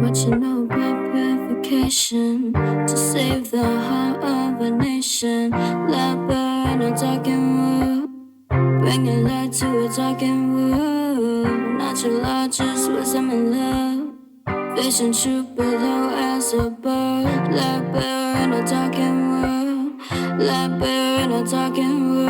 what you know about purification to save the heart of a nation. Let burn a talking wood, bringing light to a talking wood. Natural law, just wisdom and love, vision truth below as a bird. Let burn a talking wood, let burn a talking wood.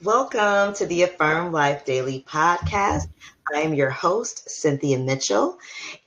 Welcome to the Affirm Life Daily Podcast. I am your host, Cynthia Mitchell.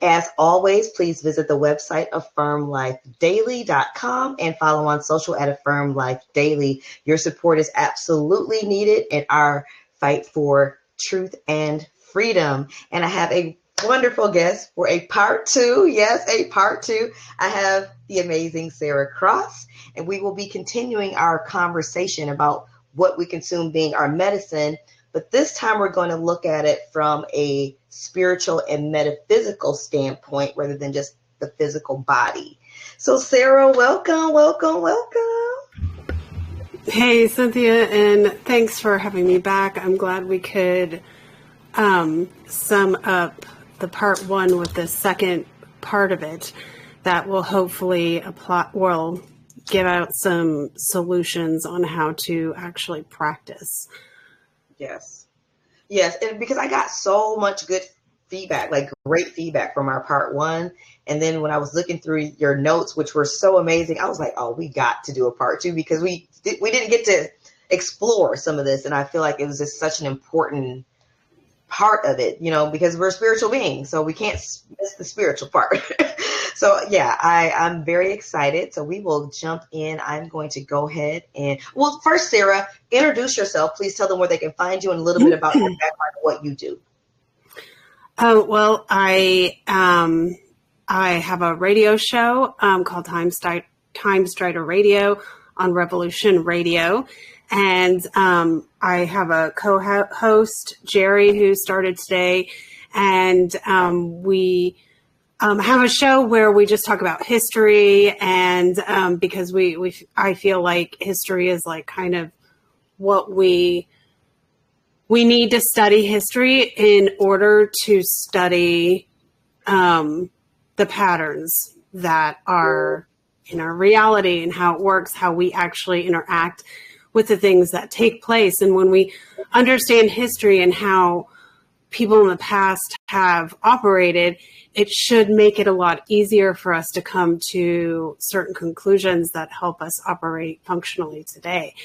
As always, please visit the website affirmlifedaily.com and follow on social at Affirm Life Daily. Your support is absolutely needed in our fight for truth and freedom. And I have a wonderful guest for a part two. Yes, a part two. I have the amazing Sara Cross, and we will be continuing our conversation about what we consume being our medicine, but this time we're going to look at it from a spiritual and metaphysical standpoint rather than just the physical body. So Sara, welcome. Hey, Cynthia, and thanks for having me back. I'm glad we could sum up the part one with the second part of it that will hopefully give out some solutions on how to actually practice. Yes. And because I got so much good feedback, like great feedback from our part one. And then when I was looking through your notes, which were so amazing, I was like, oh, we got to do a part two because we didn't get to explore some of this. And I feel like it was just such an important part of it, because we're spiritual beings, so we can't miss the spiritual part. So yeah, I'm very excited. So we will jump in. I'm going to go ahead and, well, first, Sara, introduce yourself. Please tell them where they can find you and a little bit about your background and what you do. Oh, well, I have a radio show called Timestrider Radio on Revolution Radio. And I have a co-host, Jerry, who started today. And we have a show where we just talk about history. And because I feel like history is like kind of what we need to study history in order to study the patterns that are in our reality and how it works, how we actually interact with the things that take place. And when we understand history and how people in the past have operated, it should make it a lot easier for us to come to certain conclusions that help us operate functionally today.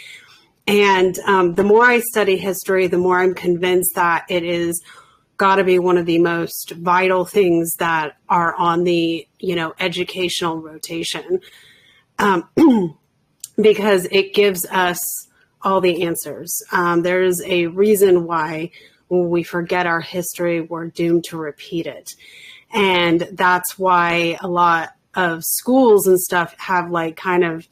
And the more I study history, the more I'm convinced that it is got to be one of the most vital things that are on the, educational rotation. Because it gives us all the answers. There's a reason why when we forget our history, we're doomed to repeat it. And that's why a lot of schools and stuff have like kind of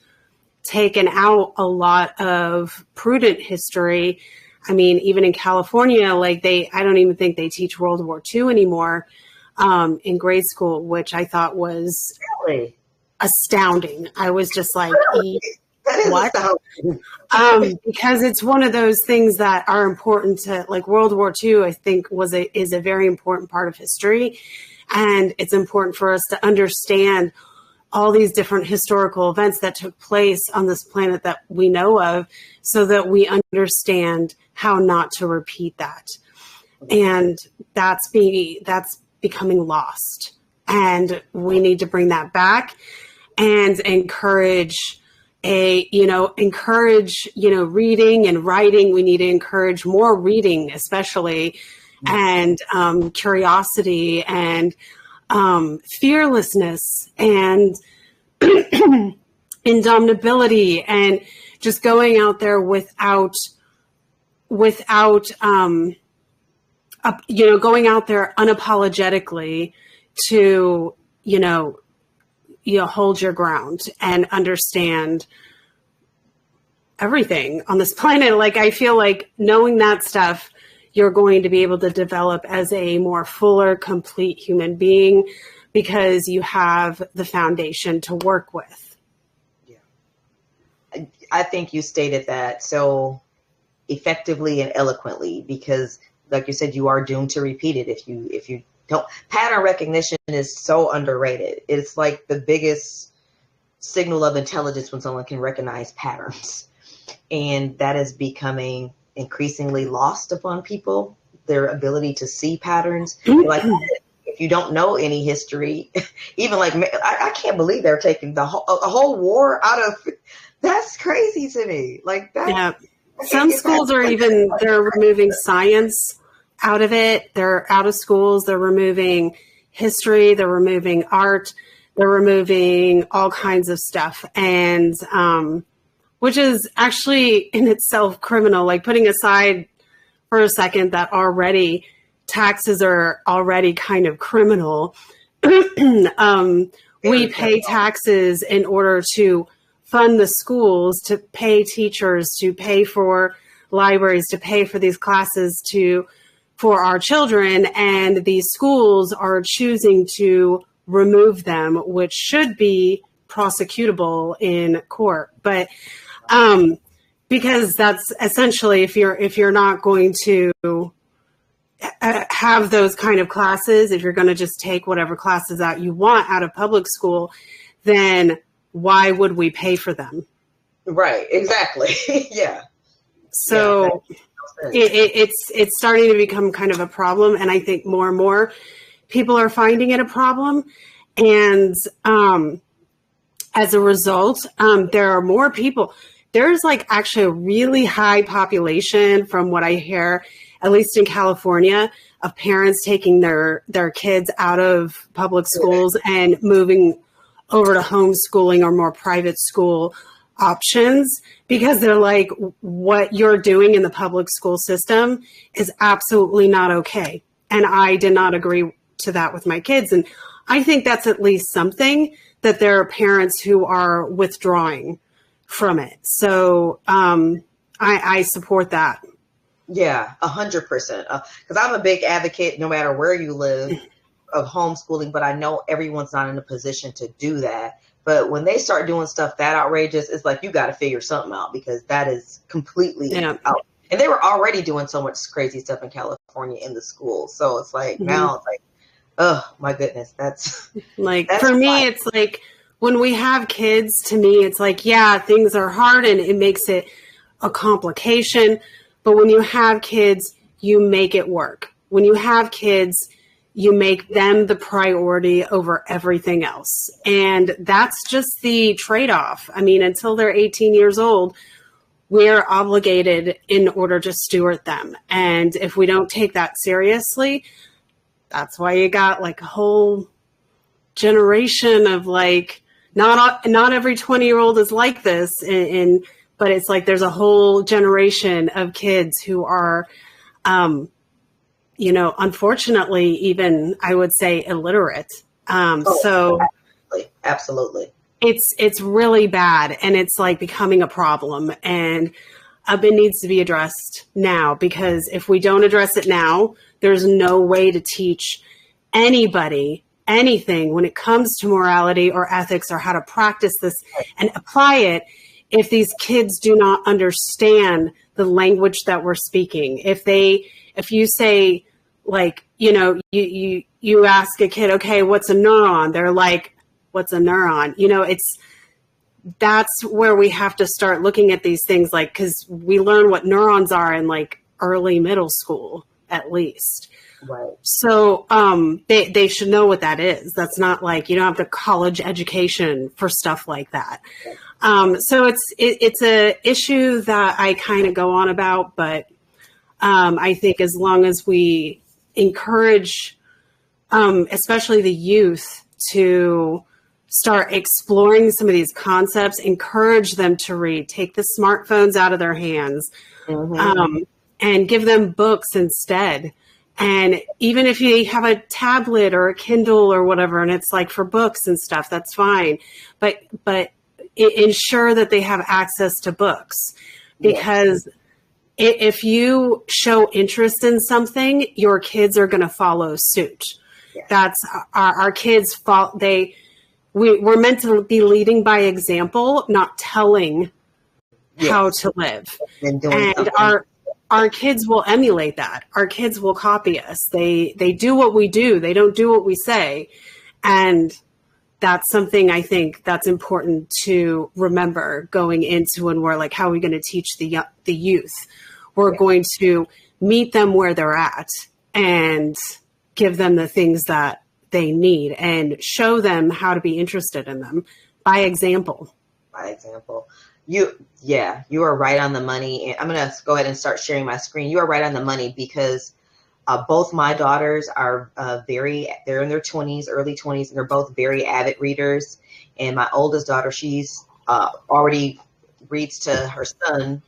taken out a lot of prudent history. I mean, even in California, like I don't even think they teach World War II anymore in grade school, which I thought was Really astounding. I was just like, what? Because it's one of those things that are important to, like World War II, I think is a very important part of history. And it's important for us to understand all these different historical events that took place on this planet that we know of so that we understand how not to repeat that. And that's becoming lost. And we need to bring that back and encourage reading and writing. We need to encourage more reading, especially, and curiosity and fearlessness and indomitability, and just going out there without going out there unapologetically to, hold your ground and understand everything on this planet. Like, I feel like knowing that stuff, you're going to be able to develop as a more fuller, complete human being because you have the foundation to work with. Yeah. I think you stated that so effectively and eloquently, because like you said, you are doomed to repeat it if you don't. Pattern recognition is so underrated. It's like the biggest signal of intelligence when someone can recognize patterns. And that is becoming increasingly lost upon people, their ability to see patterns. Like, if you don't know any history, even like, I can't believe they're taking a whole war out of, that's crazy to me. Like that. Yeah. Some schools are even, they're removing science out of it. They're out of schools. They're removing history. They're removing art. They're removing all kinds of stuff. And, which is actually in itself criminal, like putting aside for a second that already taxes are already kind of criminal. We pay taxes in order to fund the schools, to pay teachers, to pay for libraries, to pay for these classes for our children. And these schools are choosing to remove them, which should be prosecutable in court. But because that's essentially, if you're not going to have those kind of classes, if you're going to just take whatever classes out you want out of public school, then why would we pay for them? Right. Exactly. Yeah. So it's starting to become kind of a problem. And I think more and more people are finding it a problem. And as a result, there are more people. There's like actually a really high population, from what I hear, at least in California, of parents taking their kids out of public schools and moving over to homeschooling or more private school options, because they're like, what you're doing in the public school system is absolutely not okay. And I did not agree to that with my kids. And I think that's at least something that there are parents who are withdrawing from it. So I support that. Yeah, 100%. Because I'm a big advocate, no matter where you live, of homeschooling, but I know everyone's not in a position to do that. But when they start doing stuff that outrageous, it's like, you got to figure something out, because that is completely out. And they were already doing so much crazy stuff in California in the schools. So it's like, now it's like, oh my goodness, that's like, for me, it's like, when we have kids, to me, it's like, yeah, things are hard and it makes it a complication. But when you have kids, you make it work. When you have kids, you make them the priority over everything else. And that's just the trade-off. I mean, until they're 18 years old, we're obligated in order to steward them. And if we don't take that seriously, that's why you got like a whole generation of like, not every 20-year-old is like this, but it's like there's a whole generation of kids who are, unfortunately, even I would say illiterate. So absolutely. It's really bad, and it's like becoming a problem, and it needs to be addressed now, because if we don't address it now, there's no way to teach anybody anything when it comes to morality or ethics or how to practice this and apply it if these kids do not understand the language that we're speaking. If you say, like, you ask a kid, okay, what's a neuron? They're like, what's a neuron? That's where we have to start looking at these things, like, because we learn what neurons are in like early middle school, at least. Right. So they should know what that is. That's not like, you don't have the college education for stuff like that. So it's a issue that I kind of go on about, but I think as long as we encourage, especially the youth, to start exploring some of these concepts, encourage them to read, take the smartphones out of their hands, and give them books instead. And even if you have a tablet or a Kindle or whatever, and it's like for books and stuff, that's fine. But ensure that they have access to books, because if you show interest in something, your kids are going to follow suit. That's our kids' fault. We're meant to be leading by example, not telling how to live. And our kids will emulate that. Our kids will copy us. They do what we do. They don't do what we say. And that's something I think that's important to remember going into when we're like, how are we going to teach the youth? We're going to meet them where they're at and give them the things that they need and show them how to be interested in them by example. By example. You are right on the money. I'm going to go ahead and start sharing my screen. You are right on the money because both my daughters are they're in their 20s, early 20s, and they're both very avid readers. And my oldest daughter, she's already reads to her son,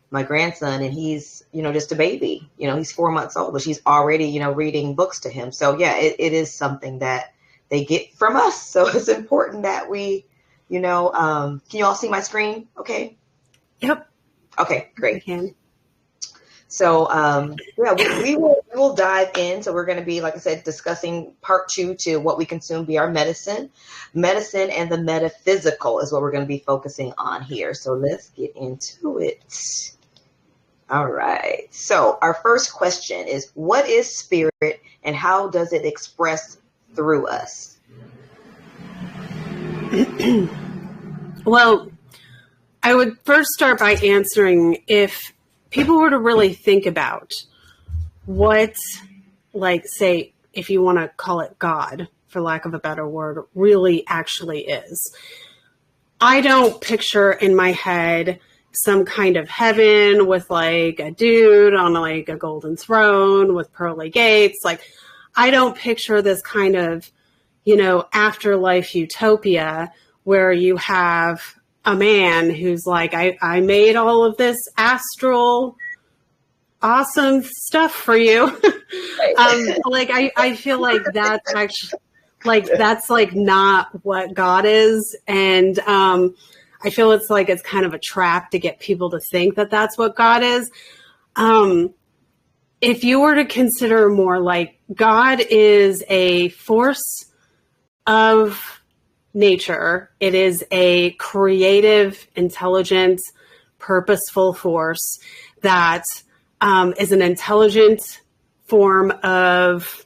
my grandson, and he's, just a baby. He's 4 months old, but she's already, reading books to him. So yeah, it is something that they get from us. So it's important that we, can you all see my screen? Okay. Yep. Okay, great. I can. So, we will dive in. So we're going to be, like I said, discussing part 2 to what we consume via our medicine. Medicine and the metaphysical is what we're going to be focusing on here. So let's get into it. All right. So our first question is, what is spirit and how does it express through us? Well, I would first start by answering if people were to really think about what, like, say, if you want to call it God, for lack of a better word, really actually is. I don't picture in my head some kind of heaven with like a dude on like a golden throne with pearly gates. Like, I don't picture this kind of, afterlife utopia where you have a man who's like, I made all of this astral awesome stuff for you. I feel like that's actually that's like not what God is. And I feel it's kind of a trap to get people to think that that's what God is. If you were to consider more like God is a force of nature, it is a creative, intelligent, purposeful force that is an intelligent form of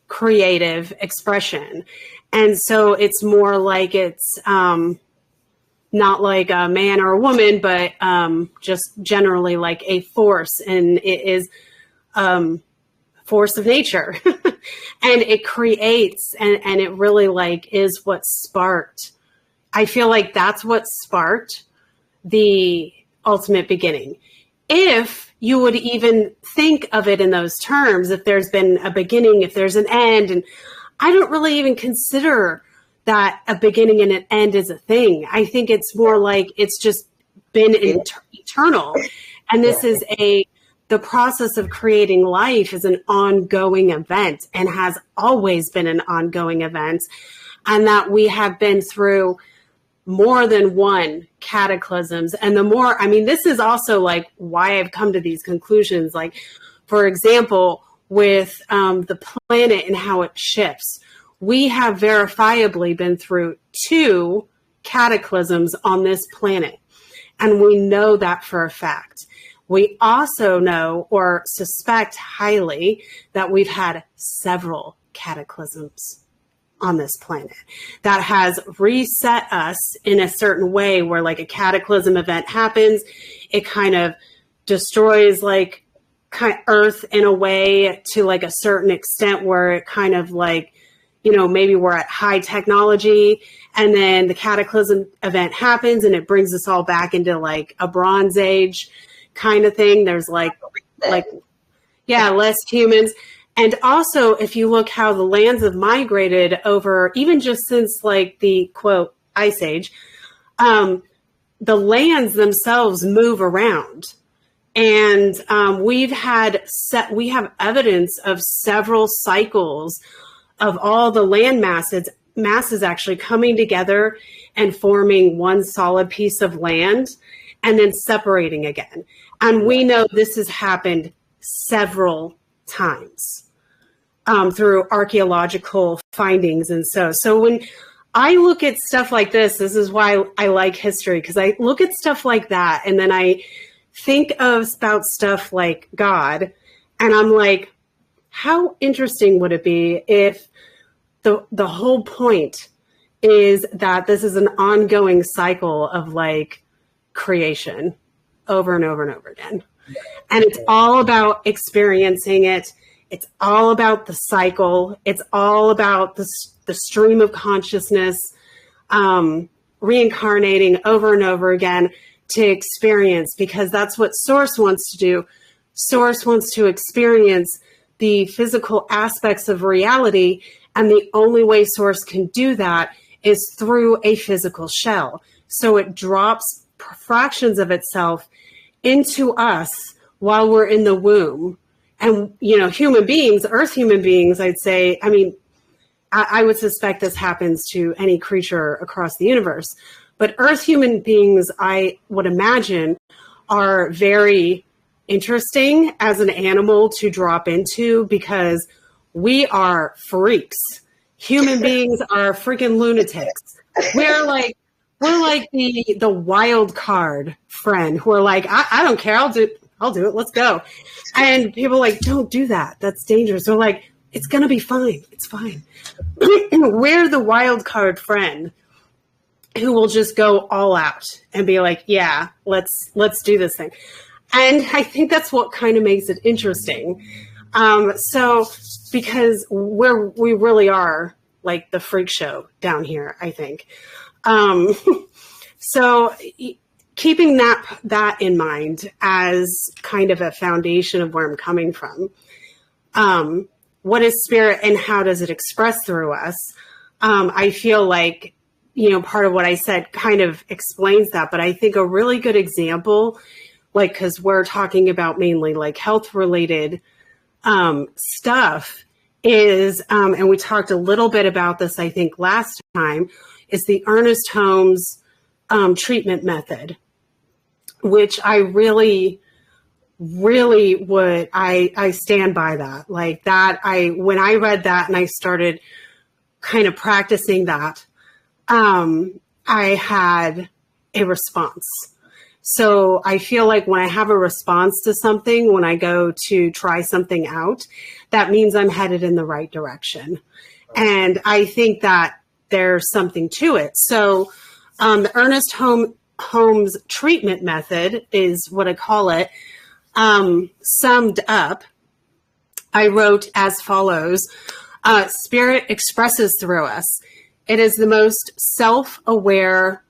creative expression. And so it's more like it's not like a man or a woman, but just generally like a force. And it is force of nature. And it creates and it really is what sparked. I feel like that's what sparked the ultimate beginning. If you would even think of it in those terms, if there's been a beginning, if there's an end, and I don't really even consider that a beginning and an end is a thing. I think it's more like it's just been eternal. And this is the process of creating life is an ongoing event and has always been an ongoing event. And that we have been through more than one cataclysms. And this is also why I've come to these conclusions. For example, with the planet and how it shifts, we have verifiably been through 2 cataclysms on this planet. And we know that for a fact. We also know or suspect highly that we've had several cataclysms on this planet that has reset us in a certain way where a cataclysm event happens. It kind of destroys Earth in a way to a certain extent where it kind of maybe we're at high technology and then the cataclysm event happens and it brings us all back into a Bronze Age kind of thing. There's less humans. And also, if you look how the lands have migrated over, even just since the quote Ice Age, the lands themselves move around. And we have evidence of several cycles of all the land masses actually coming together and forming one solid piece of land and then separating again. And we know this has happened several times through archaeological findings. And so when I look at stuff like this is why I like history, because I look at stuff like that and then I think about stuff like God, and I'm like, how interesting would it be if the whole point is that this is an ongoing cycle of like creation over and over and over again. And it's all about experiencing it. It's all about the cycle. It's all about the stream of consciousness, reincarnating over and over again to experience, because that's what Source wants to do. Source wants to experience the physical aspects of reality. And the only way Source can do that is through a physical shell. So it drops fractions of itself into us while we're in the womb. And, you know, human beings, Earth human beings, I'd say, I mean, I would suspect this happens to any creature across the universe. But Earth human beings, I would imagine, are very interesting as an animal to drop into, because we are freaks. Human beings are freaking lunatics. We're like the wild card friend who are like, I don't care. I'll do it. Let's go. And people are like, don't do that. That's dangerous. They're like, it's going to be fine. It's fine. We're the wild card friend who will just go all out and be like, yeah, let's do this thing. And I think that's what kind of makes it interesting. So because we really are like the freak show down here, I think. So keeping that in mind as kind of a foundation of where I'm coming from. What is spirit and how does it express through us? I feel like, you know, part of what I said kind of explains that, but I think a really good example, like, because we're talking about mainly like health related stuff is, and we talked a little bit about this, I think last time, is the Ernest Holmes treatment method, which I really would, I stand by that. Like that, when I read that and I started kind of practicing that, I had a response. So I feel like when I have a response to something, when I go to try something out, that means I'm headed in the right direction. And I think that there's something to it. So the Ernest Holmes treatment method is what I call it. Summed up, I wrote as follows: spirit expresses through us. It is the most self-aware,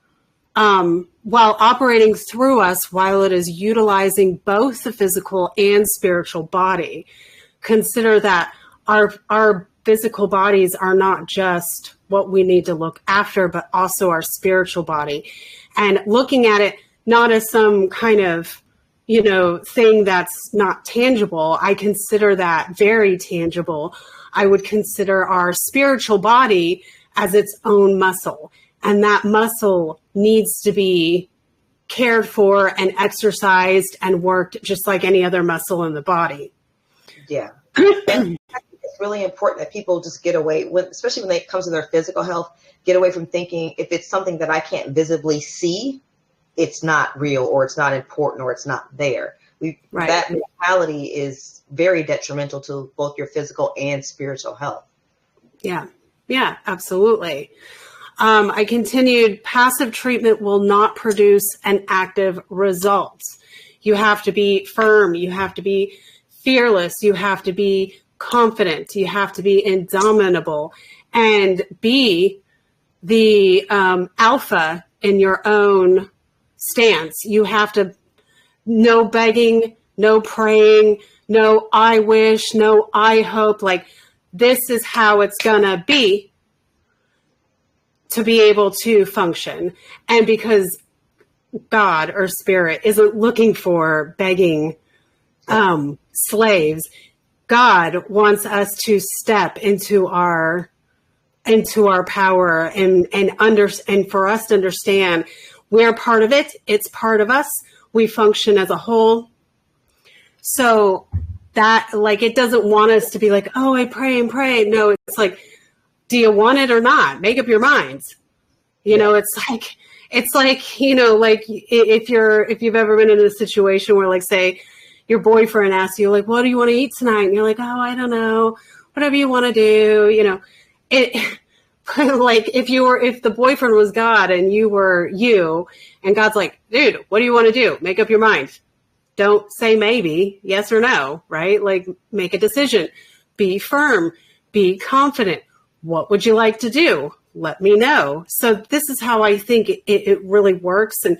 while operating through us, while it is utilizing both the physical and spiritual body. Consider that our physical bodies are not just what we need to look after, but also our spiritual body. And looking at it not as some kind of, you know, thing that's not tangible, I consider that very tangible. I would consider our spiritual body as its own muscle. And that muscle needs to be cared for and exercised and worked just like any other muscle in the body. Yeah. It's really important that people just get away, especially when it comes to their physical health, get away from thinking if it's something that I can't visibly see, it's not real or it's not important or it's not there. Right. That mentality is very detrimental to both your physical and spiritual health. Yeah, absolutely. I continued, passive treatment will not produce an active result. You have to be firm. You have to be fearless. You have to be confident. You have to be indomitable and be the alpha in your own stance. You have to, no begging, no praying, no I wish, no I hope. Like, this is how it's gonna be to be able to function. And because God or spirit isn't looking for begging slaves, God wants us to step into our power and for us to understand we're part of it. It's part of us. We function as a whole. So that, like, it doesn't want us to be like, oh, I pray and pray. No, it's like, do you want it or not? Make up your minds. You know, it's like, It's like, like if you've ever been in a situation where, like, say your boyfriend asks you, like, what do you want to eat tonight? And you're like, oh, I don't know, whatever you want to do, it, like if the boyfriend was God and you were you, and God's like, dude, what do you want to do? Make up your mind. Don't say maybe, yes or no, right? Like, make a decision, be firm, be confident. What would you like to do? Let me know. So this is how I think it really works. And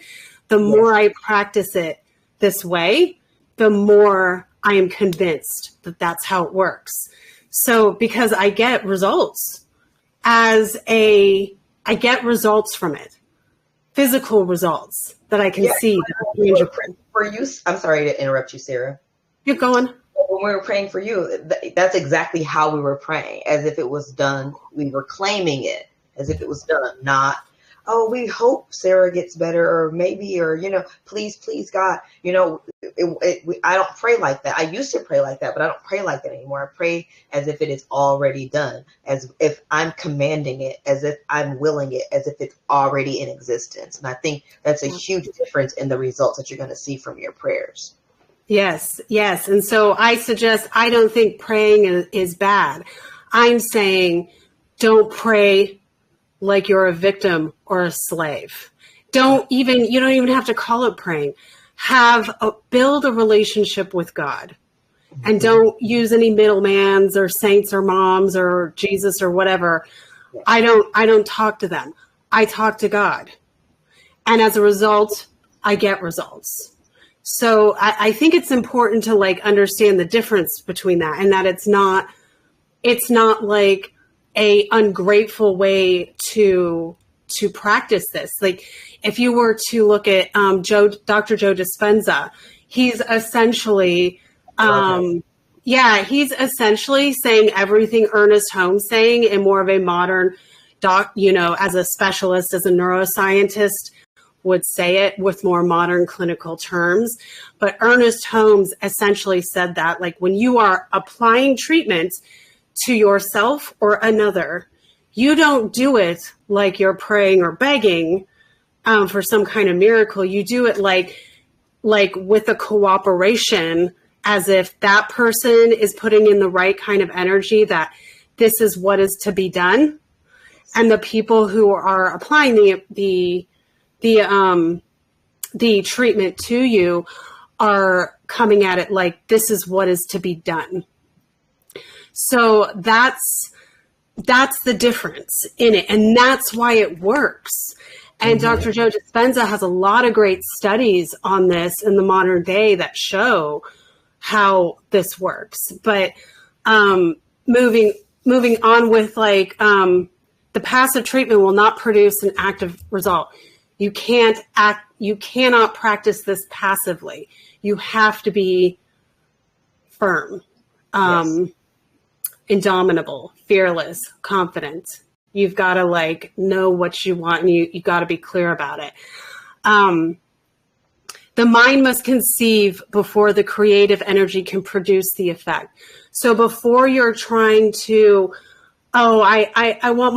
the more I practice it this way, the more I am convinced that that's how it works. So because I get results I get results from it, physical results that I can see. For you, I'm sorry to interrupt you, Sarah. You're going. When we were praying for you, that's exactly how we were praying, as if it was done. We were claiming it as if it was done, not, oh, we hope Sarah gets better, or maybe, or, please, God, I don't pray like that. I used to pray like that, but I don't pray like that anymore. I pray as if it is already done, as if I'm commanding it, as if I'm willing it, as if it's already in existence. And I think that's a huge difference in the results that you're going to see from your prayers. Yes. And so I suggest, I don't think praying is bad. I'm saying don't pray like you're a victim or a slave. You don't even have to call it praying. Build a relationship with God, and don't use any middlemans or saints or moms or Jesus or whatever. I don't talk to them. I talk to God. And as a result, I get results. So I think it's important to, like, understand the difference between that, and that it's not like a ungrateful way to practice this. Like, if you were to look at Dr. Joe Dispenza, he's essentially he's essentially saying everything Ernest Holmes saying in more of a modern as a specialist, as a neuroscientist would say it with more modern clinical terms. But Ernest Holmes essentially said that, like, when you are applying treatment to yourself or another, you don't do it like you're praying or begging for some kind of miracle. You do it like with a cooperation, as if that person is putting in the right kind of energy, that this is what is to be done. And the people who are applying the treatment to you are coming at it like this is what is to be done. So that's the difference in it. And that's why it works. And Dr. Joe Dispenza has a lot of great studies on this in the modern day that show how this works. But moving on with, like, the passive treatment will not produce an active result. You cannot practice this passively. You have to be firm, indomitable, fearless, confident. You've got to, like, know what you want, and you got to be clear about it. The mind must conceive before the creative energy can produce the effect. So before you're trying to, I want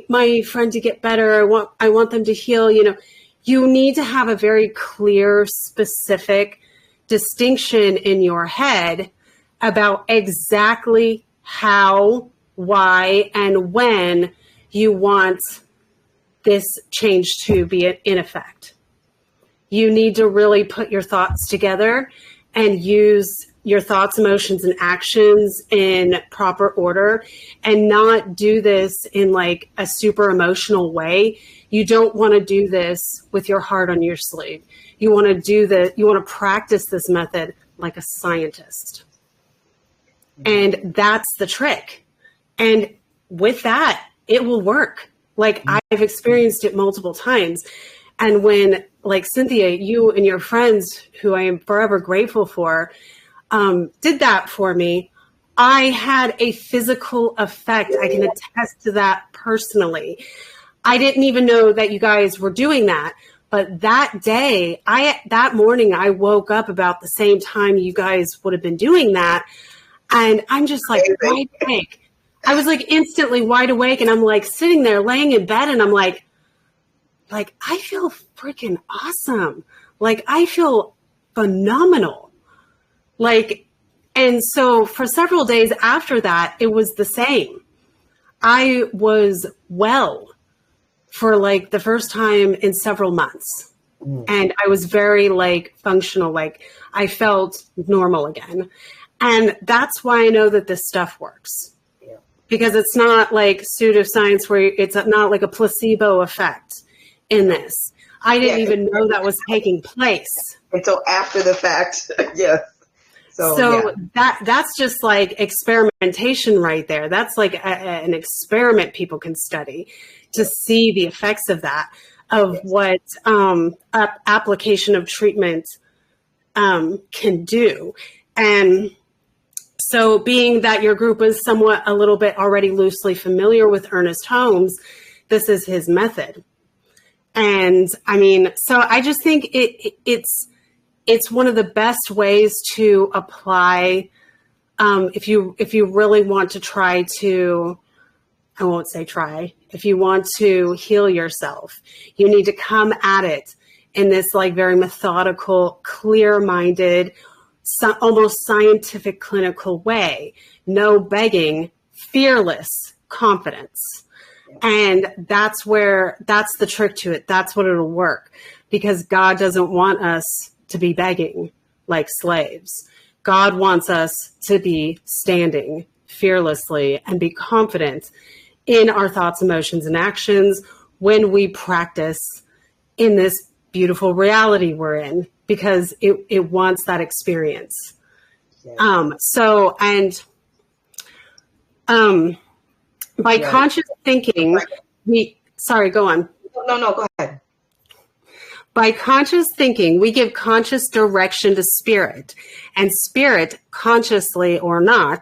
my friend to get better, I want them to heal, you need to have a very clear, specific distinction in your head about exactly how, why, and when you want this change to be in effect. You need to really put your thoughts together and use your thoughts, emotions, and actions in proper order, and not do this in, like, a super emotional way. You don't want to do this with your heart on your sleeve. You want to practice this method like a scientist. And that's the trick. And with that, it will work. Like, I've experienced it multiple times. And when, like, Cynthia, you and your friends, who I am forever grateful for, did that for me, I had a physical effect. I can attest to that personally. I didn't even know that you guys were doing that. But that day, that morning, I woke up about the same time you guys would have been doing that. And I'm just like wide awake. I was like instantly wide awake, and I'm like sitting there laying in bed, and I'm like, like, I feel freaking awesome. Like, I feel phenomenal. Like, and so for several days after that, it was the same. I was well for like the first time in several months. And I was very like functional, like I felt normal again. And that's why I know that this stuff works. Yeah. Because it's not like pseudoscience where it's not like a placebo effect in this. I didn't even know that was taking place. Until after the fact. Yes. So that's just like experimentation right there. That's like an experiment people can study to see the effects of that, of what application of treatment can do. And so being that your group is somewhat a little bit already loosely familiar with Ernest Holmes, this is his method. And I mean, so I just think it's one of the best ways to apply if you really want to try to, I won't say try, if you want to heal yourself, you need to come at it in this like very methodical, clear-minded, almost scientific, clinical way. No begging, fearless confidence. And that's the trick to it. That's what it'll work, because God doesn't want us to be begging like slaves. God wants us to be standing fearlessly and be confident in our thoughts, emotions, and actions when we practice in this beautiful reality we're in, because it wants that experience. Yeah. By conscious thinking, sorry, go on. No, go ahead. By conscious thinking, we give conscious direction to spirit, and spirit, consciously or not,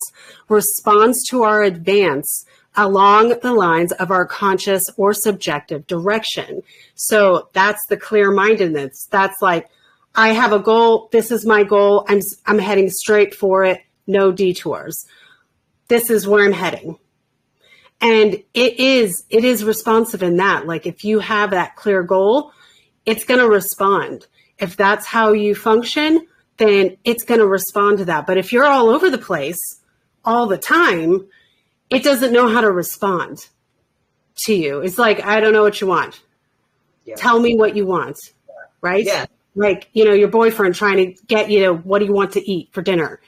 responds to our advance along the lines of our conscious or subjective direction. So that's the clear-mindedness. That's like, I have a goal. This is my goal. I'm heading straight for it. No detours. This is where I'm heading. And it is responsive in that. Like, if you have that clear goal, it's going to respond. If that's how you function, then it's going to respond to that. But if you're all over the place all the time, it doesn't know how to respond to you. It's like, I don't know what you want. Yeah. Tell me what you want. Right? Yeah. Like, your boyfriend trying to get you to, what do you want to eat for dinner?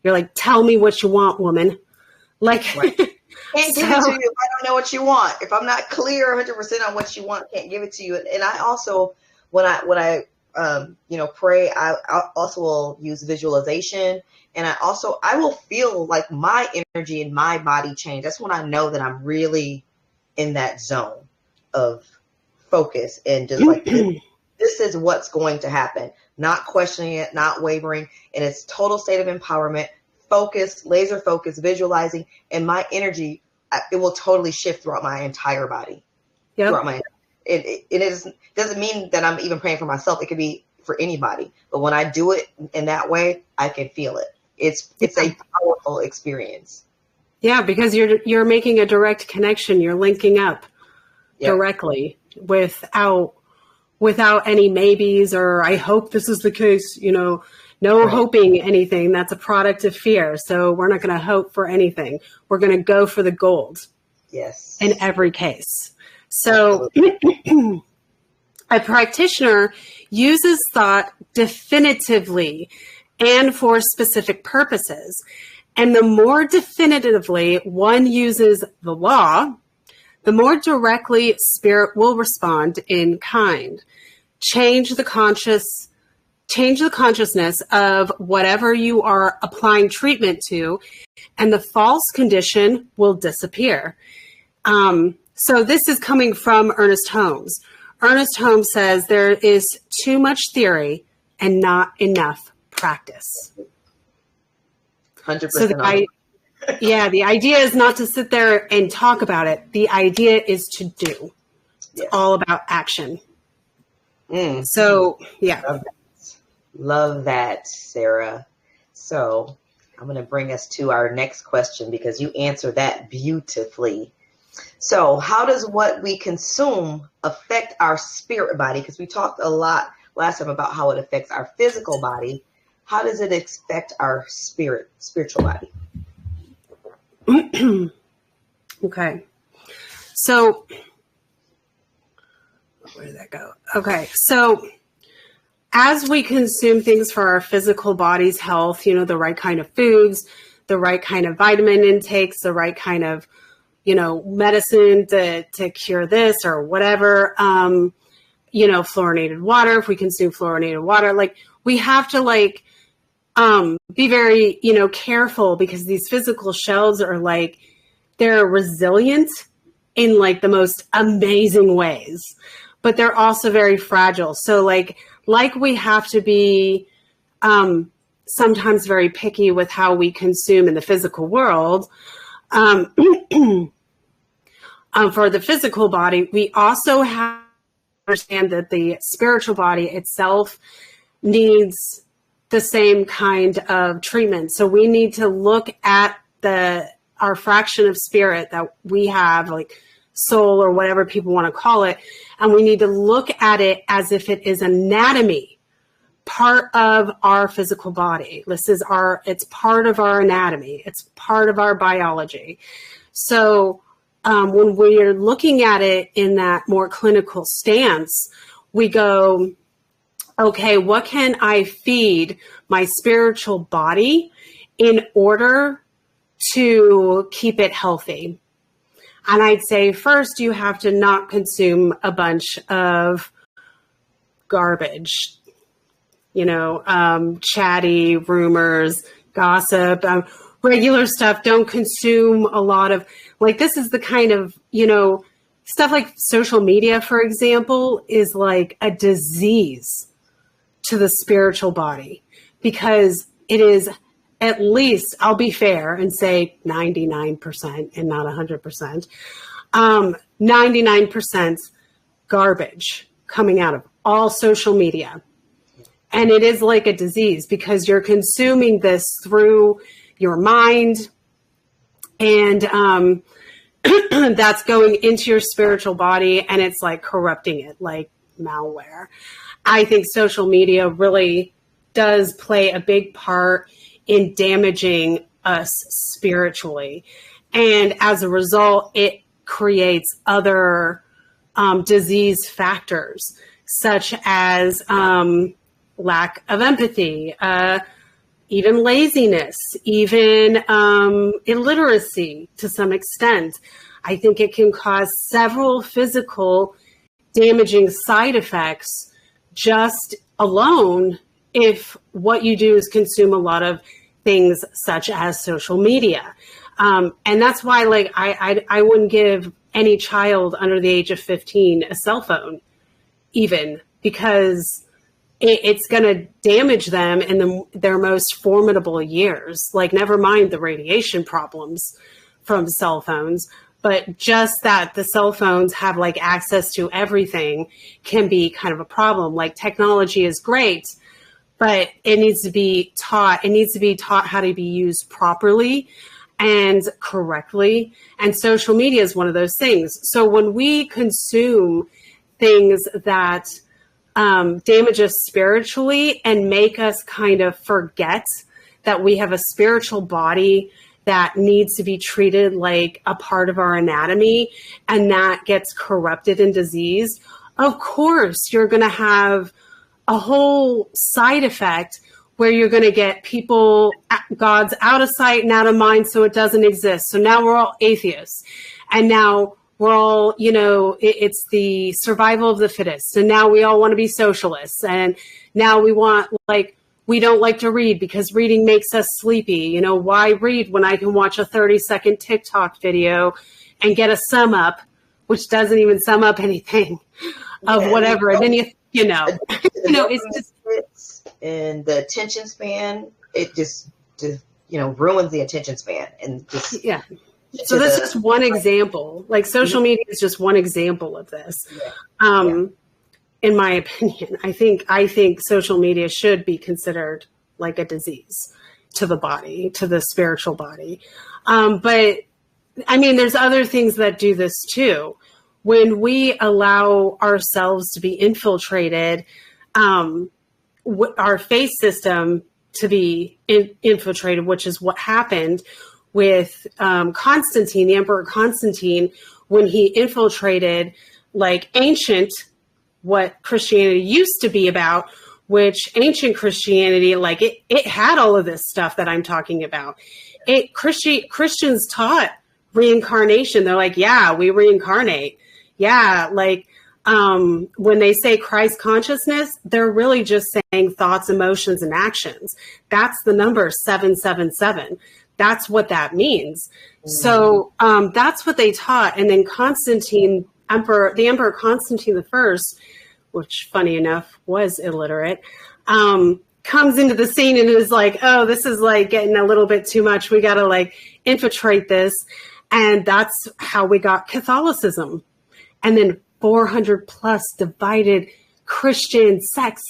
You're like, tell me what you want, woman. Like, right. Can't give it to you if I don't know what you want. If I'm not clear 100% on what you want, can't give it to you. And I also, when I pray, I also will use visualization, and I will feel like my energy and my body change. That's when I know that I'm really in that zone of focus and just like this is what's going to happen. Not questioning it, not wavering, and it's total state of empowerment. Focus, laser focus, visualizing, and my energy, it will totally shift throughout my entire body. Yep. Throughout it doesn't mean that I'm even praying for myself. It could be for anybody. But when I do it in that way, I can feel it. It's a powerful experience. Yeah, because you're making a direct connection. You're linking up directly without any maybes or I hope this is the case, No hoping anything. That's a product of fear. So we're not going to hope for anything. We're going to go for the gold. Yes. In every case. So a practitioner uses thought definitively and for specific purposes. And the more definitively one uses the law, the more directly spirit will respond in kind. Change the consciousness of whatever you are applying treatment to, and the false condition will disappear. So this is coming from Ernest Holmes. Ernest Holmes says there is too much theory and not enough practice. 100%. So the idea is not to sit there and talk about it. The idea is to do. It's all about action. So, yeah. Love that, Sara. So I'm going to bring us to our next question because you answered that beautifully. So how does what we consume affect our spirit body? Because we talked a lot last time about how it affects our physical body. How does it affect our spiritual body? Okay. So where did that go? Okay. So as we consume things for our physical body's health, you know, the right kind of foods, the right kind of vitamin intakes, the right kind of, you know, medicine to cure this or whatever, you know, fluorinated water, if we consume fluorinated water, like we have to like, be very, you know, careful, because these physical shells are like, they're resilient in like the most amazing ways, but they're also very fragile. So like we have to be, sometimes very picky with how we consume in the physical world. For the physical body, we also have to understand that the spiritual body itself needs the same kind of treatment. So we need to look at our fraction of spirit that we have, like soul or whatever people want to call it, and we need to look at it as if it is anatomy, part of our physical body. It's part of our anatomy. It's part of our biology. So when we're looking at it in that more clinical stance, we go, okay, what can I feed my spiritual body in order to keep it healthy? And I'd say first, you have to not consume a bunch of garbage, you know, chatty rumors, gossip, regular stuff. Don't consume a lot of, like, this is the kind of, you know, stuff like social media, for example, is like a disease to the spiritual body, because it is, at least, I'll be fair and say 99% and not 100%, 99% garbage coming out of all social media. And it is like a disease, because you're consuming this through your mind, and that's going into your spiritual body, and it's like corrupting it like malware. I think social media really does play a big part in damaging us spiritually. And as a result, it creates other disease factors, such as lack of empathy, even laziness, even illiteracy to some extent. I think it can cause several physical damaging side effects just alone if what you do is consume a lot of things such as social media. And that's why, like, I wouldn't give any child under the age of 15 a cell phone, even, because it's going to damage them in their most formidable years. Like, never mind the radiation problems from cell phones, but just that the cell phones have like access to everything can be kind of a problem. Like, technology is great, but it needs to be taught. It needs to be taught how to be used properly and correctly. And social media is one of those things. So when we consume things that damage us spiritually and make us kind of forget that we have a spiritual body that needs to be treated like a part of our anatomy, and that gets corrupted and diseased, of course, you're going to have a whole side effect where you're going to get people, God's out of sight and out of mind, so it doesn't exist. So now we're all atheists. And now we're all, you know, it's the survival of the fittest. So now we all want to be socialists. And now we want, like, we don't like to read because reading makes us sleepy. You know, why read when I can watch a 30-second TikTok video and get a sum up, which doesn't even sum up anything of whatever. And then you know, it's just, and the attention span, it just ruins the attention span, and just So that's just one example. Like, social media is just one example of this. In my opinion, I think social media should be considered like a disease to the body, to the spiritual body. But I mean, there's other things that do this too. When we allow ourselves to be infiltrated, our faith system to be infiltrated, which is what happened with Constantine, the Emperor Constantine, when he infiltrated like ancient, what Christianity used to be about, which ancient Christianity, like it had all of this stuff that I'm talking about. Christians taught reincarnation. They're like, yeah, we reincarnate. Yeah, like when they say Christ consciousness, they're really just saying thoughts, emotions, and actions. That's the number 777. That's what that means. Mm-hmm. So that's what they taught. And then Constantine, the Emperor Constantine I, which funny enough was illiterate, comes into the scene and is like, oh, this is like getting a little bit too much. We got to like infiltrate this. And that's how we got Catholicism. And then 400 plus divided Christian sects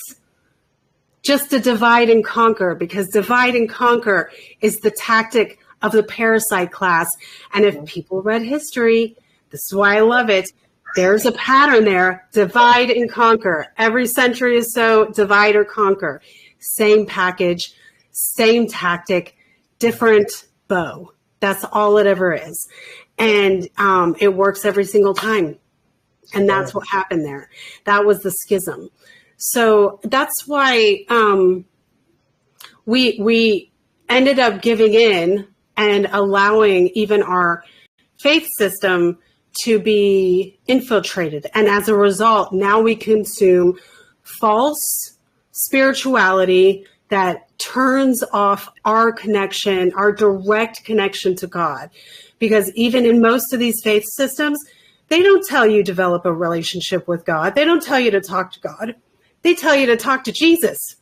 just to divide and conquer, because divide and conquer is the tactic of the parasite class. And if people read history, this is why I love it. There's a pattern there. Divide and conquer. Every century or so, divide or conquer. Same package, same tactic, different bow. That's all it ever is. And it works every single time. And that's what happened there. That was the schism. So that's why we ended up giving in and allowing even our faith system to be infiltrated. And as a result, now we consume false spirituality that turns off our connection, our direct connection to God. Because even in most of these faith systems, they don't tell you develop a relationship with God. They don't tell you to talk to God. They tell you to talk to Jesus.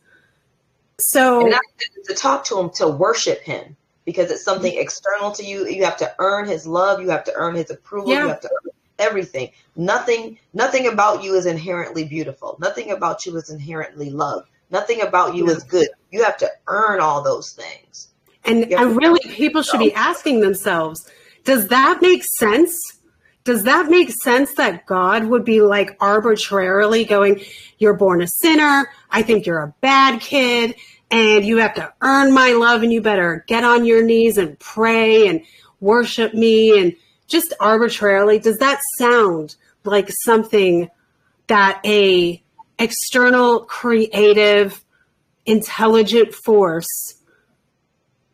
So and not to talk to him, to worship him, because it's something external to you. You have to earn his love. You have to earn his approval. Yeah. You have to earn everything. Nothing about you is inherently beautiful. Nothing about you is inherently loved. Nothing about you is good. You have to earn all those things. And really, people should be asking themselves, does that make sense? Does that make sense that God would be like arbitrarily going, you're born a sinner, I think you're a bad kid, and you have to earn my love, and you better get on your knees and pray and worship me, and just arbitrarily? Does that sound like something that a external, creative, intelligent force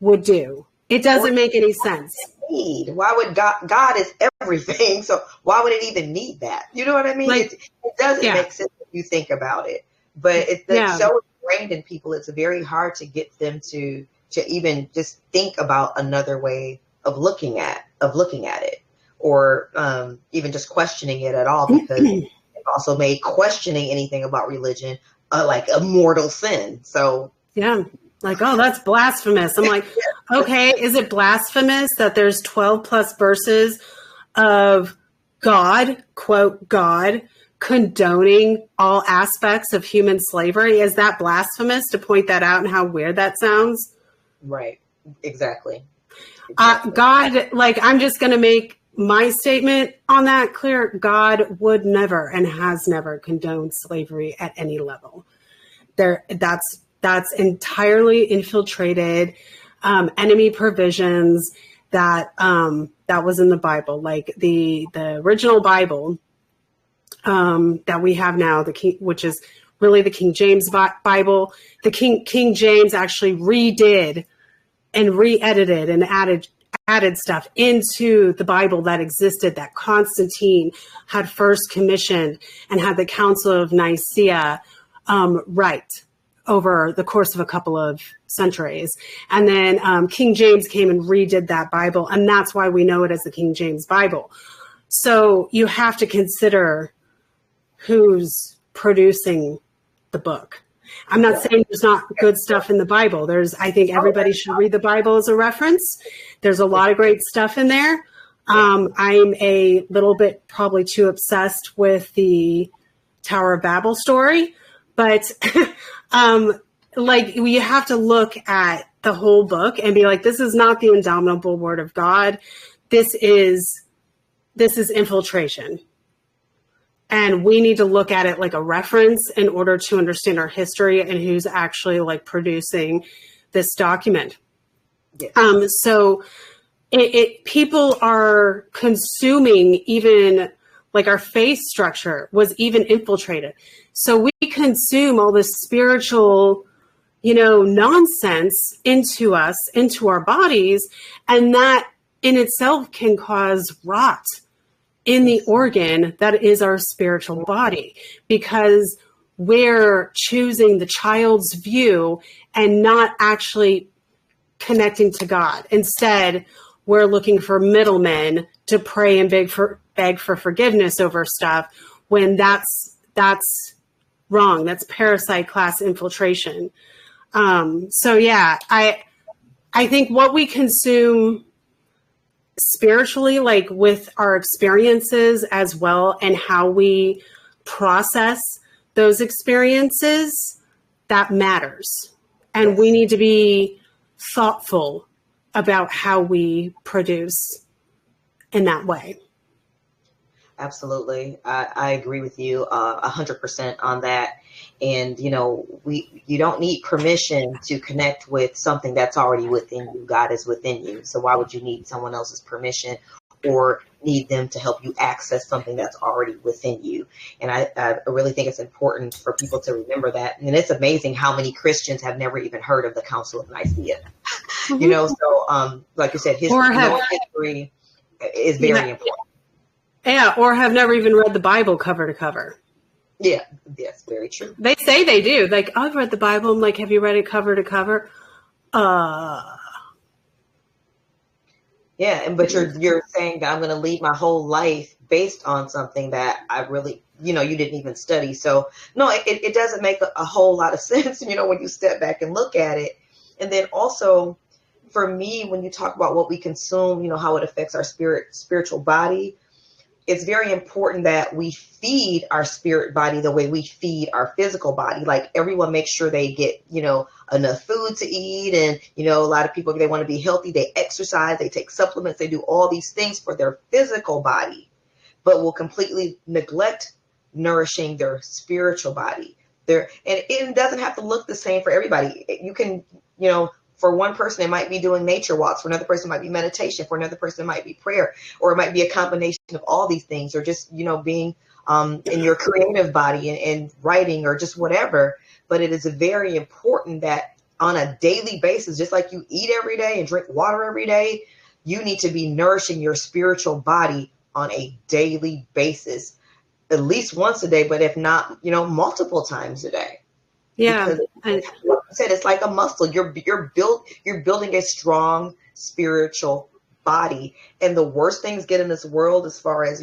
would do? It doesn't make any sense. Why would God is everything, so why would it even need that? You know what I mean? Like, it doesn't make sense if you think about it, but it's so ingrained in people, it's very hard to get them to even just think about another way of looking at it, or even just questioning it at all, because it also made questioning anything about religion like a mortal sin. So like, oh, that's blasphemous. I'm like, okay, is it blasphemous that there's 12 plus verses of God, quote, God, condoning all aspects of human slavery? Is that blasphemous to point that out and how weird that sounds? Right. Exactly. God, like, I'm just going to make my statement on that clear. God would never and has never condoned slavery at any level. That's entirely infiltrated enemy provisions that was in the Bible, like the original Bible that we have now, which is really the King James Bible. The King James actually redid and re-edited and added stuff into the Bible that existed, that Constantine had first commissioned and had the Council of Nicaea write over the course of a couple of centuries. And then King James came and redid that Bible, and that's why we know it as the King James Bible. So you have to consider who's producing the book. I'm not saying there's not good stuff in the Bible. I think everybody should read the Bible as a reference. There's a lot of great stuff in there. I'm a little bit probably too obsessed with the Tower of Babel story, but like, you have to look at the whole book and be like, this is not the indomitable word of God. this is infiltration. And we need to look at it like a reference in order to understand our history and who's actually like producing this document. Yes. So people are consuming, even like our face structure was even infiltrated. So we consume all this spiritual, nonsense into us, into our bodies. And that in itself can cause rot in the organ that is our spiritual body, because we're choosing the child's view and not actually connecting to God. Instead, we're looking for middlemen to pray and beg for forgiveness over stuff, when that's wrong. That's parasite class infiltration. So yeah, I think what we consume spiritually, like with our experiences as well, and how we process those experiences, that matters. And we need to be thoughtful about how we produce in that way. Absolutely. I agree with you 100% on that. And, you don't need permission to connect with something that's already within you. God is within you. So why would you need someone else's permission or need them to help you access something that's already within you? And I really think it's important for people to remember that. And it's amazing how many Christians have never even heard of the Council of Nicaea. Mm-hmm. So like you said, history is very important. Yeah, or have never even read the Bible cover to cover. Yeah, that's very true. They say they do. Like, I've read the Bible. I'm like, have you read it cover to cover? Yeah, but you're saying that I'm going to lead my whole life based on something that I really, you didn't even study. So no, it doesn't make a whole lot of sense, when you step back and look at it. And then also for me, when you talk about what we consume, how it affects our spiritual body, it's very important that we feed our spirit body the way we feed our physical body. Like, everyone makes sure they get, enough food to eat. And, a lot of people, they want to be healthy. They exercise, they take supplements, they do all these things for their physical body, but will completely neglect nourishing their spiritual body. And it doesn't have to look the same for everybody. You can, for one person, it might be doing nature walks. For another person, it might be meditation. For another person, it might be prayer, or it might be a combination of all these things, or just, being in your creative body and writing, or just whatever. But it is very important that on a daily basis, just like you eat every day and drink water every day, you need to be nourishing your spiritual body on a daily basis, at least once a day, but if not, multiple times a day. Yeah. Because, like I said, it's like a muscle. You're building a strong spiritual body. And the worst things get in this world, as far as,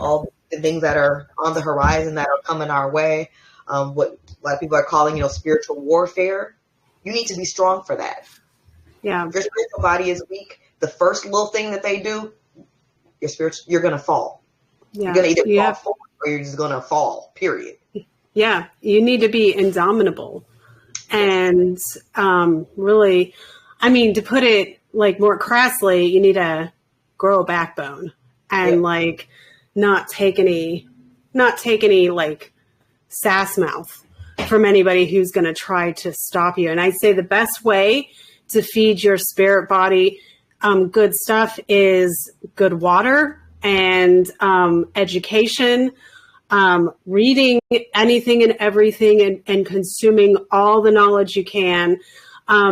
all the things that are on the horizon that are coming our way, what a lot of people are calling, spiritual warfare. You need to be strong for that. Yeah. If your spiritual body is weak, the first little thing that they do, you're going to fall. Yeah. You're going to either fall forward, or you're just going to fall, period. Yeah, you need to be indomitable. And really, to put it like more crassly, you need to grow a backbone and like not take any like sass mouth from anybody who's going to try to stop you. And I'd say the best way to feed your spirit body good stuff is good water and education. Reading anything and everything and consuming all the knowledge you can,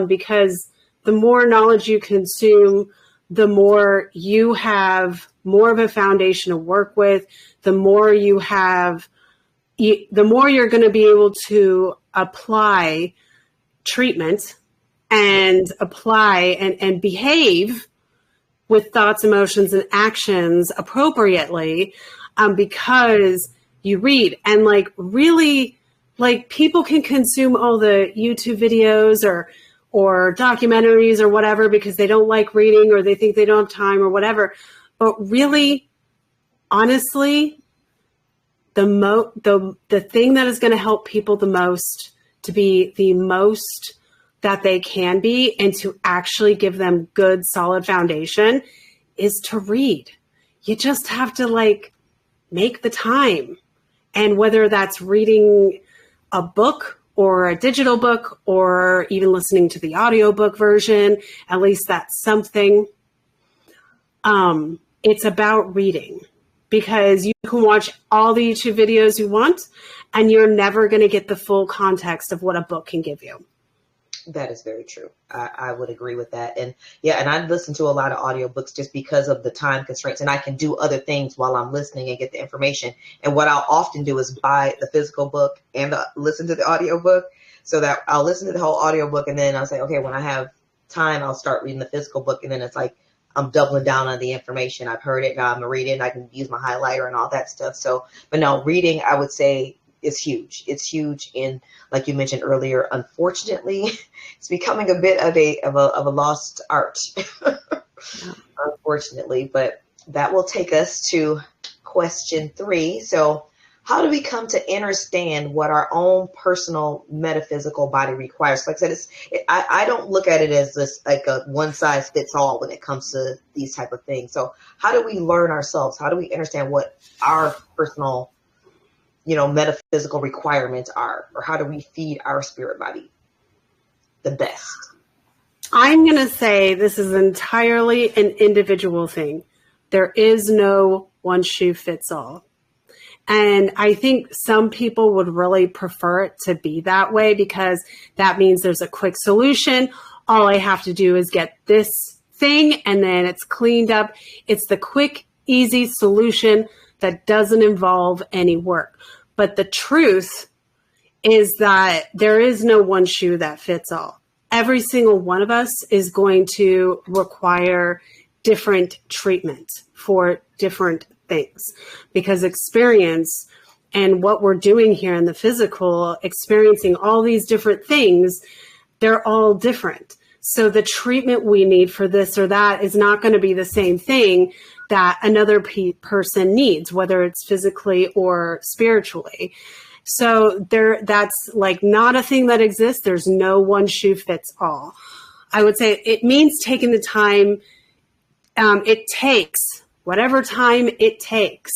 because the more knowledge you consume, the more you have more of a foundation to work with, the more you have, the more you're going to be able to apply treatment and apply and behave with thoughts, emotions, and actions appropriately, because you read. And like, really, like, people can consume all the YouTube videos or documentaries or whatever because they don't like reading, or they think they don't have time or whatever. But really, honestly, the thing that is going to help people the most to be the most that they can be, and to actually give them good, solid foundation, is to read. You just have to like make the time. And whether that's reading a book or a digital book or even listening to the audiobook version, at least that's something. It's about reading, because you can watch all the YouTube videos you want and you're never going to get the full context of what a book can give you. That is very true. I would agree with that. And yeah, and I listen to a lot of audiobooks just because of the time constraints, and I can do other things while I'm listening and get the information. And what I'll often do is buy the physical book and listen to the audiobook, so that I'll listen to the whole audiobook and then I'll say, okay, when I have time, I'll start reading the physical book. And then it's like, I'm doubling down on the information. I've heard it. Now I'm going to read it and I can use my highlighter and all that stuff. So, but no, reading, I would say, is huge. It's huge. And like you mentioned earlier, unfortunately, it's becoming a bit of a lost art, unfortunately. But that will take us to question 3. So how do we come to understand what our own personal metaphysical body requires? Like I said, I don't look at it as this like a one size fits all when it comes to these type of things. So how do we learn ourselves? How do we understand what our personal, metaphysical requirements are, or how do we feed our spirit body the best? I'm going to say this is entirely an individual thing. There is no one shoe fits all. And I think some people would really prefer it to be that way, because that means there's a quick solution. All I have to do is get this thing and then it's cleaned up. It's the quick, easy solution that doesn't involve any work. But the truth is that there is no one shoe that fits all. Every single one of us is going to require different treatment for different things, because experience and what we're doing here in the physical, experiencing all these different things, they're all different. So the treatment we need for this or that is not going to be the same thing that another person needs, whether it's physically or spiritually. So that's like not a thing that exists. There's no one shoe fits all. I would say it means taking the time. It takes whatever time it takes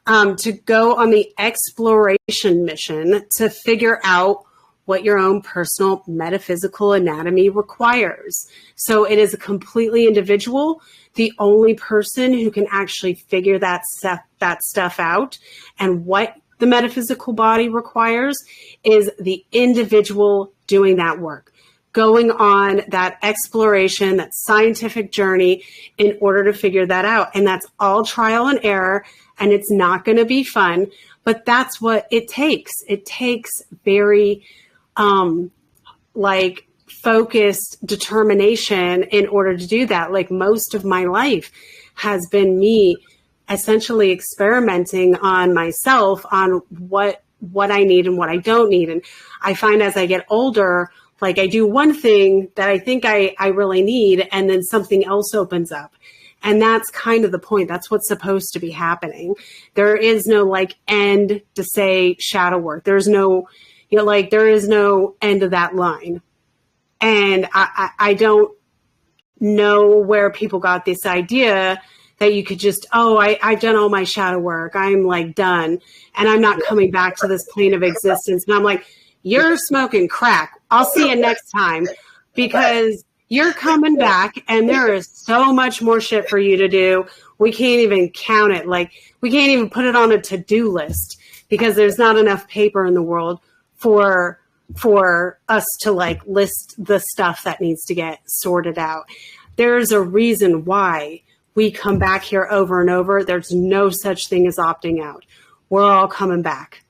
to go on the exploration mission to figure out what your own personal metaphysical anatomy requires. So it is completely individual. The only person who can actually figure that stuff out and what the metaphysical body requires is the individual doing that work, going on that exploration, that scientific journey in order to figure that out. And that's all trial and error, and it's not going to be fun, but that's what it takes. It takes very focused determination in order to do that. Like most of my life has been me essentially experimenting on myself on what I need and what I don't need. And I find as I get older, like I do one thing that I think I really need, and then something else opens up. And that's kind of the point. That's what's supposed to be happening. There is no end to say shadow work. There's no, there is no end of that line. And I don't know where people got this idea that you could just, I've done all my shadow work. I'm done. And I'm not coming back to this plane of existence. And I'm like, you're smoking crack. I'll see you next time, because you're coming back and there is so much more shit for you to do. We can't even count it. We can't even put it on a to-do list, because there's not enough paper in the world for us to list the stuff that needs to get sorted out. There's a reason why we come back here over and over. There's no such thing as opting out. We're all coming back,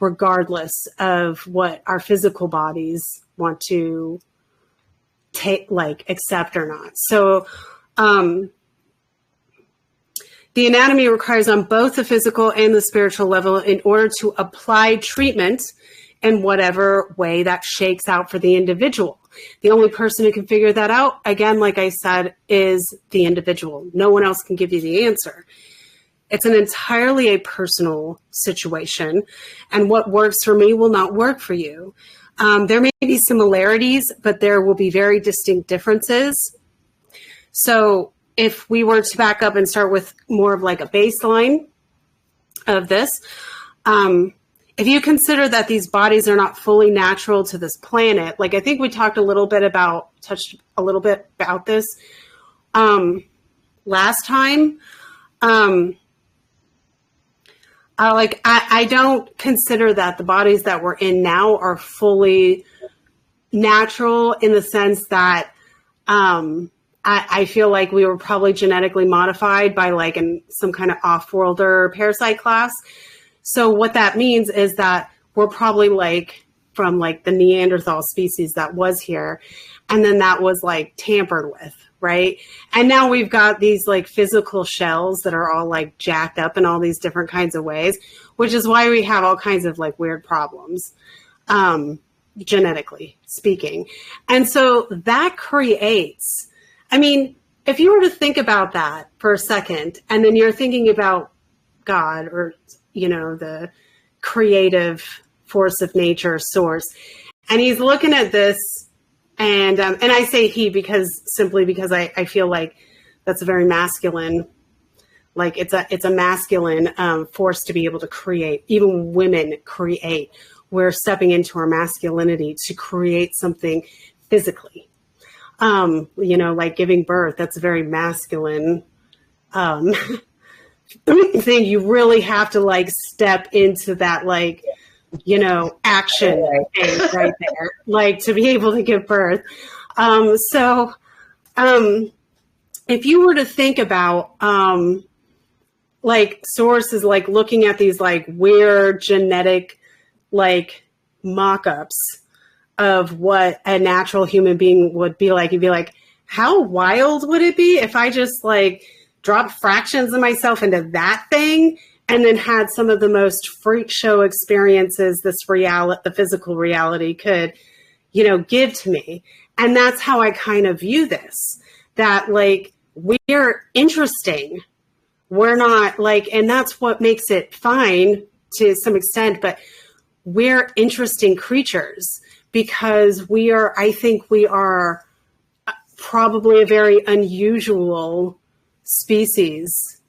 regardless of what our physical bodies want to take, accept or not. So, the anatomy requires on both the physical and the spiritual level in order to apply treatment in whatever way that shakes out for the individual. The only person who can figure that out, again, like I said, is the individual. No one else can give you the answer. It's an entirely a personal situation, and what works for me will not work for you. There may be similarities, but there will be very distinct differences. So if we were to back up and start with more of like a baseline of this, if you consider that these bodies are not fully natural to this planet, like I think we touched a little bit about this last time. I don't consider that the bodies that we're in now are fully natural in the sense that I feel like we were probably genetically modified by like some kind of off-worlder parasite class. So what that means is that we're probably like from like the Neanderthal species that was here, and then that was like tampered with, right? And now we've got these like physical shells that are all like jacked up in all these different kinds of ways, which is why we have all kinds of like weird problems, genetically speaking. And so that creates, I mean, if you were to think about that for a second, and then you're thinking about God or, you know, the creative force of nature, source, and he's looking at this, and I say he simply because I feel like that's a very masculine, like it's a masculine force to be able to create. Even women create. We're stepping into our masculinity to create something physically. You know, like giving birth, that's a very masculine thing. You really have to like step into that, like, you know, action phase right there, like to be able to give birth. If you were to think about like sources, like looking at these like weird genetic like mock-ups of what a natural human being would be like, you'd be like, how wild would it be if I just like dropped fractions of myself into that thing and then had some of the most freak show experiences the physical reality could, you know, give to me. And that's how I kind of view this, that like we're interesting. We're not like, and that's what makes it fine to some extent, but we're interesting creatures because I think we are probably a very unusual species,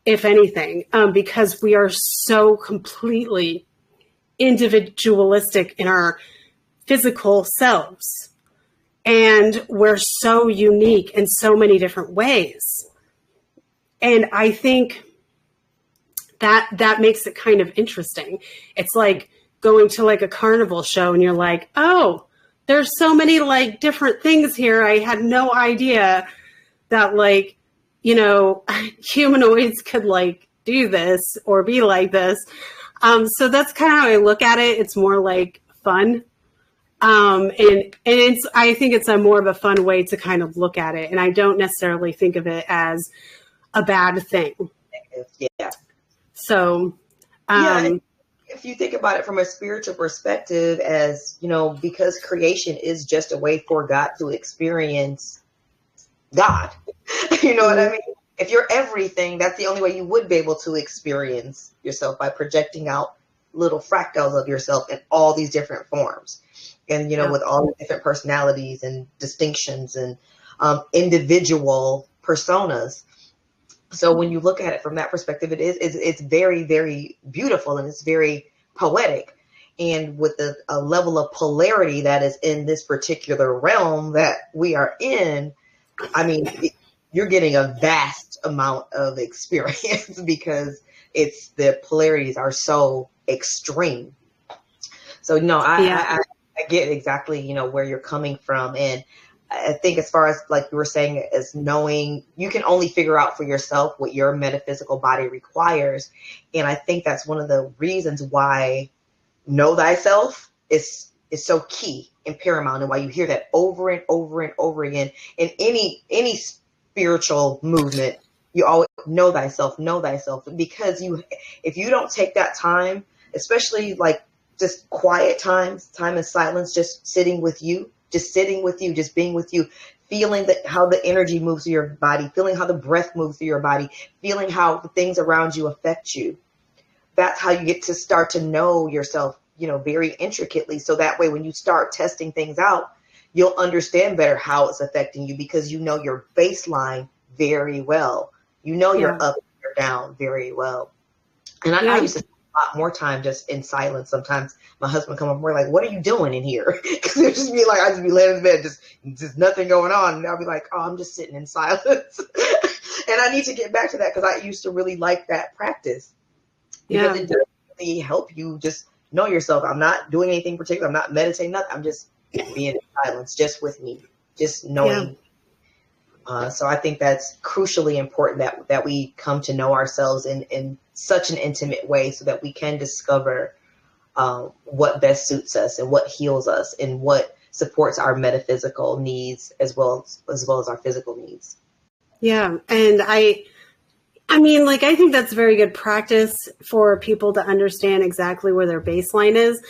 if anything, because we are so completely individualistic in our physical selves. And we're so unique in so many different ways. And I think that makes it kind of interesting. It's like going to like a carnival show and you're like, oh, there's so many like different things here. I had no idea that like, you know, humanoids could like do this or be like this. So that's kind of how I look at it. It's more like fun. And I think it's a more of a fun way to kind of look at it. And I don't necessarily think of it as a bad thing. Yeah. So, if you think about it from a spiritual perspective, as you know, because creation is just a way for God to experience God. You know what I mean? If you're everything, that's the only way you would be able to experience yourself, by projecting out little fractals of yourself in all these different forms. And, you know, with all the different personalities and distinctions and individual personas. So when you look at it from that perspective, it's very, very beautiful, and it's very poetic. And with a level of polarity that is in this particular realm that we are in, I mean, you're getting a vast amount of experience because the polarities are so extreme. So no, I get exactly, you know, where you're coming from. And I think as far as like you were saying, as knowing, you can only figure out for yourself what your metaphysical body requires. And I think that's one of the reasons why know thyself is so key and paramount, and why you hear that over and over and over again in any spiritual movement. You always know thyself, because if you don't take that time, especially like just quiet times, time of silence, just sitting with you, just being with you, feeling how the energy moves through your body, feeling how the breath moves through your body, feeling how the things around you affect you. That's how you get to start to know yourself, you know, very intricately. So that way, when you start testing things out, you'll understand better how it's affecting you, because you know your baseline very well. You know, you're Yeah. up, you're down very well. And I Yeah. used to spend a lot more time just in silence. Sometimes my husband come up and we're like, what are you doing in here? Because it would just be like, I'd just be laying in bed, just nothing going on. And I'll be like, oh, I'm just sitting in silence. And I need to get back to that, because I used to really like that practice, because Yeah. it does really help you just know yourself. I'm not doing anything particular. I'm not meditating, nothing. I'm just being in silence, just with me, just knowing. So I think that's crucially important, that we come to know ourselves in such an intimate way, so that we can discover what best suits us and what heals us and what supports our metaphysical needs as well as our physical needs. Yeah. And I mean, like, I think that's very good practice for people to understand exactly where their baseline is.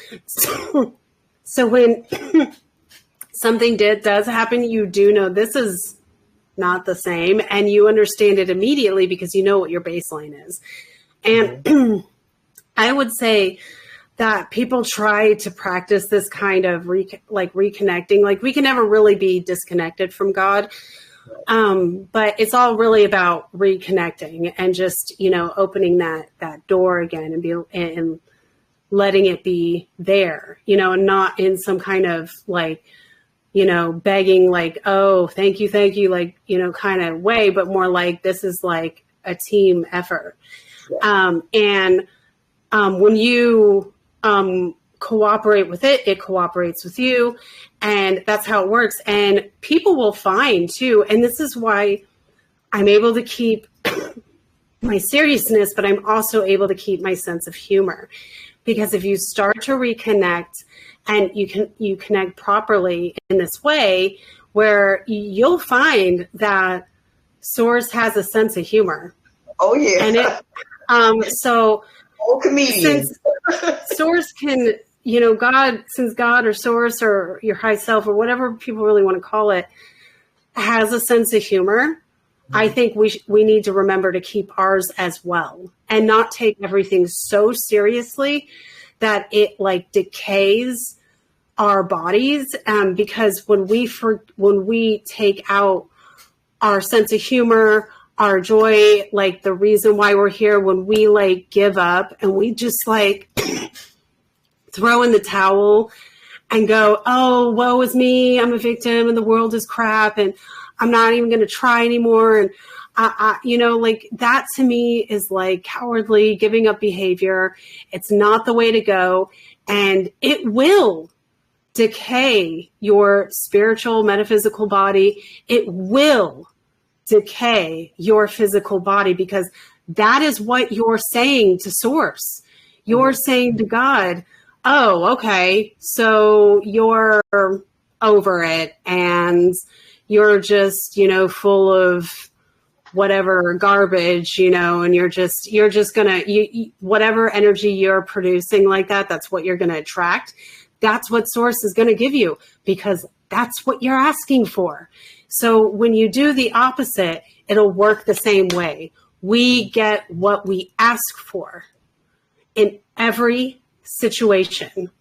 So when something does happen, you do know this is not the same, and you understand it immediately because you know what your baseline is. And I would say that people try to practice this kind of reconnecting. Like, we can never really be disconnected from God. But it's all really about reconnecting and just, opening that door again and letting it be there, and not in some kind of begging, like, oh, thank you, like, kind of way, but more like this is like a team effort. Yeah. When you cooperate with it, it cooperates with you. And that's how it works. And people will find too. And this is why I'm able to keep my seriousness, but I'm also able to keep my sense of humor. Because if you start to reconnect and you connect properly in this way, where you'll find that Source has a sense of humor. Oh yeah. And so comedian. since Source can, God or Source or your high self or whatever people really want to call it, has a sense of humor, I think we need to remember to keep ours as well, and not take everything so seriously that it like decays our bodies. Because when we take out our sense of humor, our joy, like the reason why we're here, when we like give up and we just like throw in the towel and go, oh, woe is me, I'm a victim and the world is crap and I'm not even going to try anymore. And like that to me is like cowardly, giving up behavior. It's not the way to go. And it will decay your spiritual, metaphysical body. It will decay your physical body, because that is what you're saying to Source. You're saying to God, oh, okay, so you're over it and you're just, full of whatever garbage, and you're just gonna, whatever energy you're producing like that, that's what you're gonna attract. That's what Source is gonna give you, because that's what you're asking for. So when you do the opposite, it'll work the same way. We get what we ask for in every situation.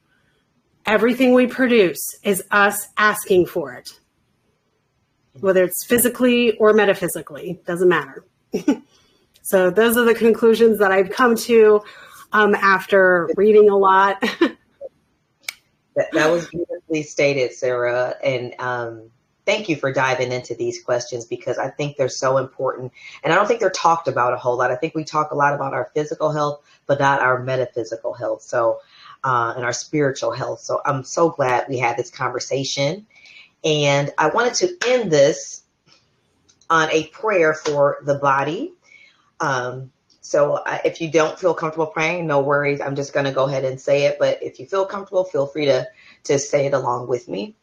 Everything we produce is us asking for it, whether it's physically or metaphysically, doesn't matter. So those are the conclusions that I've come to after reading a lot. That was beautifully stated, Sara. And thank you for diving into these questions, because I think they're so important. And I don't think they're talked about a whole lot. I think we talk a lot about our physical health, but not our metaphysical health. So, and our spiritual health. So I'm so glad we had this conversation. And I wanted to end this on a prayer for the body. So if you don't feel comfortable praying, no worries. I'm just going to go ahead and say it. But if you feel comfortable, feel free to say it along with me.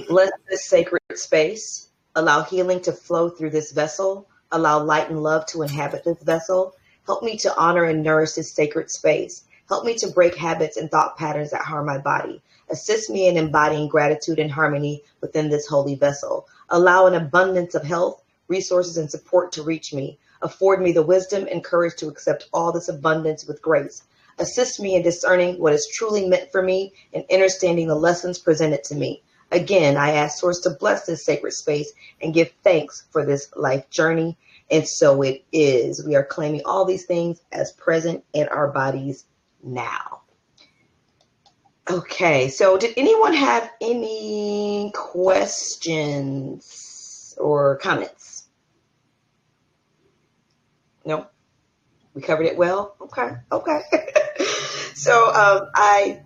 Bless this sacred space. Allow healing to flow through this vessel. Allow light and love to inhabit this vessel. Help me to honor and nourish this sacred space. Help me to break habits and thought patterns that harm my body. Assist me in embodying gratitude and harmony within this holy vessel. Allow an abundance of health, resources, and support to reach me. Afford me the wisdom and courage to accept all this abundance with grace. Assist me in discerning what is truly meant for me and understanding the lessons presented to me. Again, I ask Source to bless this sacred space and give thanks for this life journey. And so it is. We are claiming all these things as present in our bodies now. Okay, so did anyone have any questions or comments? No? We covered it well? Okay. So I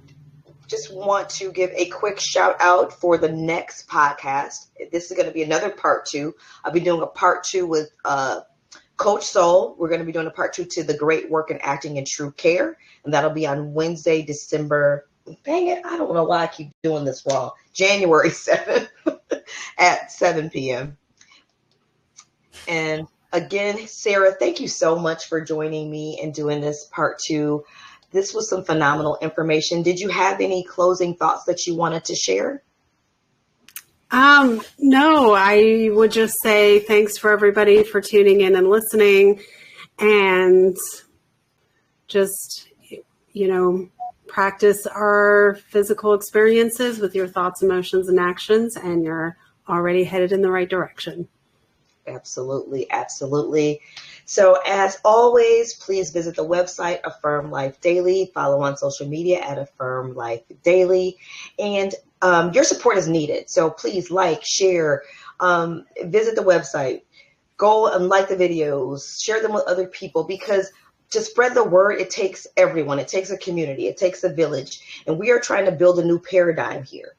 just want to give a quick shout out for the next podcast. This is going to be another part 2. I'll be doing a part 2 with Coach Soul. We're going to be doing a part 2 to the great work in acting and true care. And that'll be on Wednesday, December, dang it, I don't know why I keep doing this wrong, January 7th at 7 p.m. And again, Sara, thank you so much for joining me and doing this part 2. This was some phenomenal information. Did you have any closing thoughts that you wanted to share? No, I would just say thanks for everybody for tuning in and listening, and just, practice our physical experiences with your thoughts, emotions, and actions, and you're already headed in the right direction. Absolutely. So as always, please visit the website, Affirm Life Daily. Follow on social media at Affirm Life Daily. And your support is needed. So please share, visit the website, go and like the videos, share them with other people, because to spread the word, it takes everyone. It takes a community. It takes a village. And we are trying to build a new paradigm here.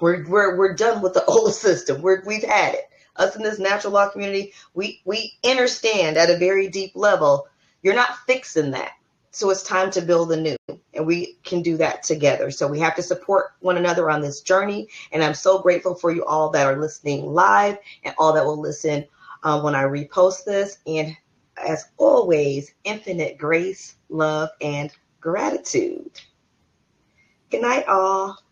We're done with the old system. We've had it. Us in this natural law community, we understand at a very deep level, you're not fixing that. So it's time to build a new, and we can do that together. So we have to support one another on this journey. And I'm so grateful for you all that are listening live and all that will listen when I repost this. And as always, infinite grace, love, and gratitude. Good night, all.